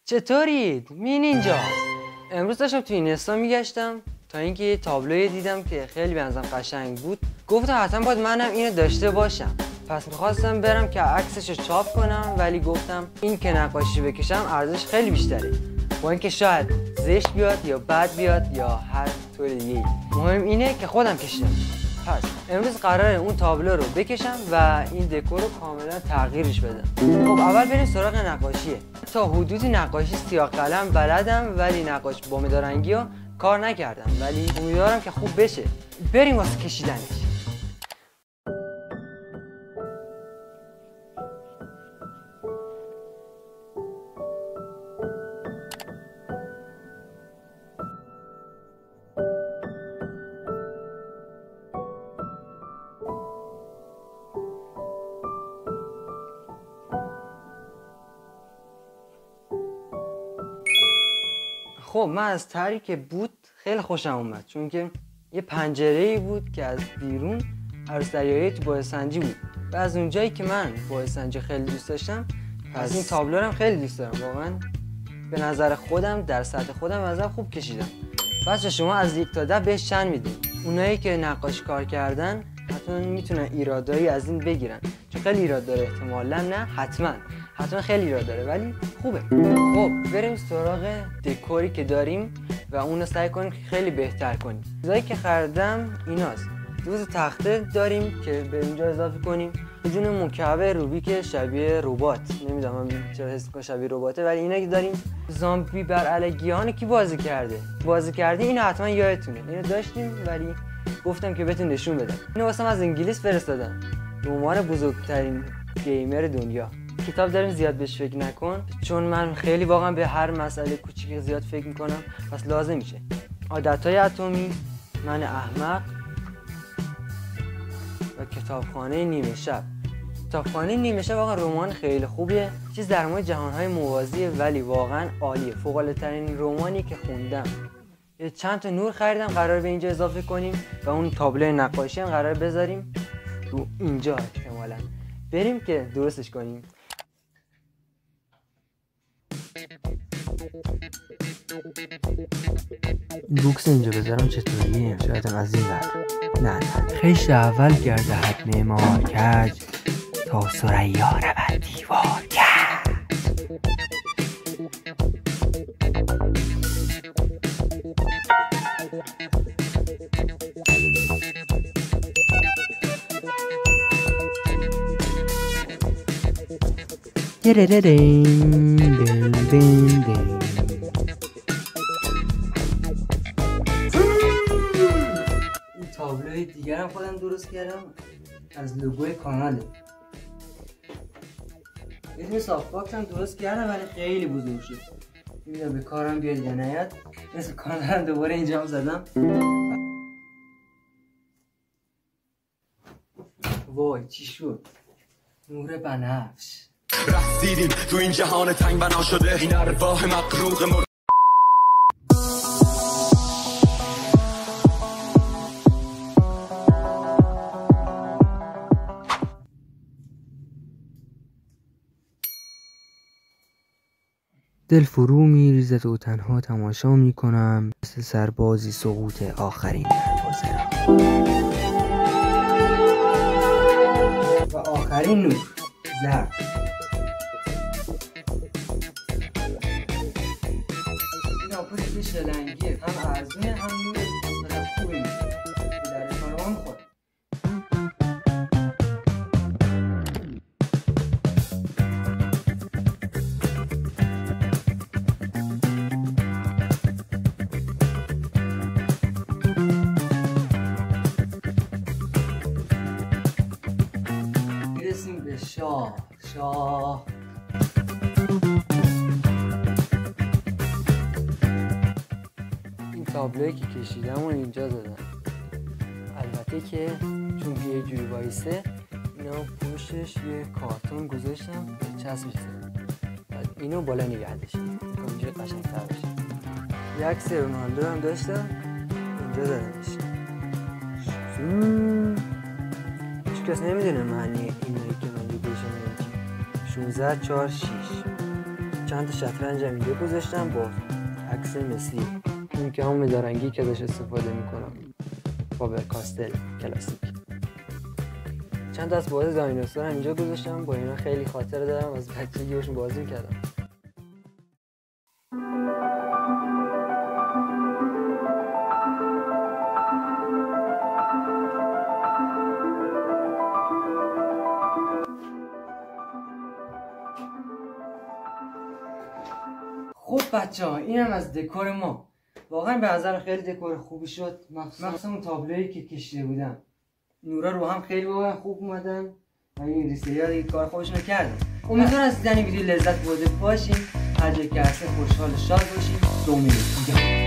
چطورید؟ مین اینجاست. امروز داشتم تو اینستا میگشتم تا اینکه یه تابلوی دیدم که خیلی به نظرم قشنگ بود. گفتم حتما باید منم اینو داشته باشم. پس میخواستم برم که عکسشو چاپ کنم، ولی گفتم این که نقاشی بکشم ارزش خیلی بیشتره. با اینکه شاید زشت بیاد یا بد بیاد یا هر طور دیگه، مهم اینه که خودم کشیدم. پس امروز قراره اون تابلو رو بکشم و این دکور رو کاملا تغییرش بدم. خب اول بریم سراغ نقاشیه. تا حدودی نقاشی سیاه قلم بلدم، ولی نقاش با مدارنگی ها کار نکردم، ولی امیدوارم که خوب بشه. بریم واسه کشیدنش. خب من از طریقی که بود خیلی خوشم اومد، چون که یه پنجره‌ای بود که از بیرون عروس دریایی تو باعث‌سنجی بود و از اونجایی که من باعث‌سنجی خیلی دوست داشتم، پس این تابلو رو هم خیلی دوست دارم. واقعا به نظر خودم در سطح خودم ازم خوب کشیدم. بچه شما از 1 تا 10 بهش چند میدین؟ اونایی که نقاشی کار کردن حتما میتونن ایرادایی از این بگیرن، چون خیلی ایراد داره. احتمالاً نه، حتما خیلی ایراد داره، ولی خوبه. خب بریم سراغ دکوری که داریم و اون رو سعی کنیم که خیلی بهتر کنیم. چیزایی که خریدم ایناست. دوز تخته داریم که به اینجا اضافه کنیم. یه دونه مکعب روبیک شبیه ربات، نمیدونم چرا حس می‌کنم شبیه رباته، ولی اینا که داریم. زامبی بر علیه گیاهان کی بازی کرده اینو حتما یادتونه. اینو داشتیم ولی گفتم که بهتون نشون بدم. اینو واسم از انگلیس فرستادن. به عنوان بزرگترین گیمر دنیا. کتاب داریم زیاد بهش فکر نکن، چون من خیلی واقعا به هر مسئله کوچیک زیاد فکر میکنم، پس لازم میشه. عادتهای اتمی، من احمق و کتابخانه نیمه شب. کتابخانه نیمه شب واقعا رمان خیلی خوبیه، چیز در مورد جهانهای موازیه، ولی واقعا عالیه. فوق‌العاده‌ترین رمانی که خوندم. یه چند تا نور خریدم قرار به اینجا اضافه کنیم و اون تابلو نقاشی هم قرار بذاریم رو اینجا. احتمالاً بریم که درستش کنیم. بوکس اینجا بذارم چطوریه؟ شاید از این ور. نه خیش اول کرده حد معمار کج، تا ثریا رود دیوار کج. این تابلوی دیگر هم خودم درست کردم از لوگوی کاناله. یه دونه سافت باکس هم درست کردم ولی خیلی بزرگ شد. میدونم به کارم بیاد یا نیاد. مثل کانالم دوباره اینجا هم زدم. وای چی شد؟ نور بنفش. رسیدیم تو این جهان تنگ بنا شده، این ارواح مغروق دل فرو میریزد و تنها تماشا میکنم، مثل سربازی سقوط آخرین دروازه و آخرین نور زرد. این آپوزیت شلنگیه، هم ارزونه هم نور مثلا خوبی میشه در کارمان خود. میرسیم به شاه. این تابلویی که کشیدم و اینجا زدم. البته که چون یه جوری وایسه، اینا پوشش یه کارتون گذاشتم به چسبش زدم. بعد اینو بالا نگه داشتم تا اینجا قشنگ‌تر بشه. یه عکس رونالدو هم داشتم اینجا زدمش. هیچ کس نمیدونه معنی اینایی که من دیگهشون نمیدونم. 16 4 6 چند تا شطرنج هم اینجا گذاشتم با عکس مسی، این که همون مدارنگی که داشت استفاده میکنم، فابر کاستل کلاسیک. چند تا از بازی دایناسور هم اینجا گذاشتم، با اینا خیلی خاطره دارم، از بچگی باشون بازی میکردم. خب بچه‌ها، اینم از دکور ما. واقعا به نظر خیلی دکور خوبی شد، مخصوصا اون تابلویی که کشیده بودم. نورا رو هم خیلی واقعا خوب اومدن و این ریسی‌ها دیگه کار خودشون کردن. امیدوارم از دیدن ویدیو لذت برده باشین. هر جایی که هستین خوشحال و شاد باشین. دومینو